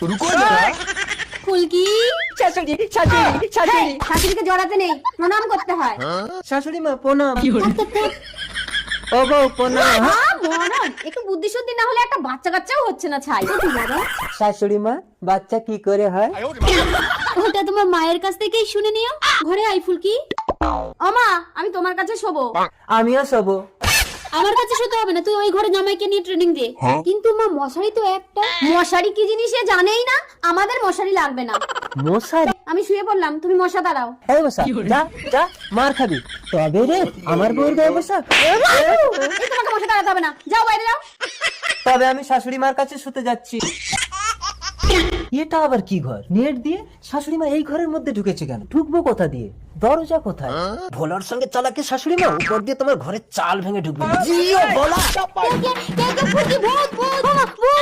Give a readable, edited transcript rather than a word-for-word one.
रुको जरा। ফুলকি শাশুড়ি শাশুড়ি শাশুড়ি শাশুড়িকে জড়াতে নেই, প্রণাম করতে হয়। শাশুড়ি মা প্রণাম। ও বউ প্রণাম। মরণ, একটু বুদ্ধি শুদ্ধি না হলে একটা বাচ্চা কাচ্চাও হচ্ছে না ছাই। শাশুড়ি মা বাচ্চা কি করে হয়? ওটা তোমার মায়ের কাছ থেকেই শুনে নিও। ঘরে আই ফুলকি। ও মা, আমি তোমার কাছে শোবো। আমিও শোবো। আমার কাছে শুতে হবে না, তুই ওই ঘরে জামাইকে নিয়ে ট্রেনিং দে। কিন্তু মা মশারি তো একটা। মশারি কি জিনিস সে জানেই না, আমাদের মশারি লাগবে না। মশারি? আমি শুয়ে পড়লাম, তুমি মশা দাঁড়াও। এই মশা যা যা মার খাবি। তবে রে আমার বউর গায়ে মশা। এই তোমাকে মশা দাঁড়াতে হবে না, যাও বাইরে যাও। তবে আমি শাশুড়ি মার কাছে শুতে যাচ্ছি। এটা আবার কি ঘর? নেট দিয়ে শাশুড়ি মা এই ঘরের মধ্যে ঢুকেছে কেন? ঢুকবো কোথা দিয়ে? দরজা কোথায়? ভোলার সঙ্গে চালাকে শাশুড়ি মা উপর দিয়ে তোমার ঘরের চাল ভেঙে ঢুকবে। জিও ভোলা। কে ফুলকি ভূত ভূত ভূত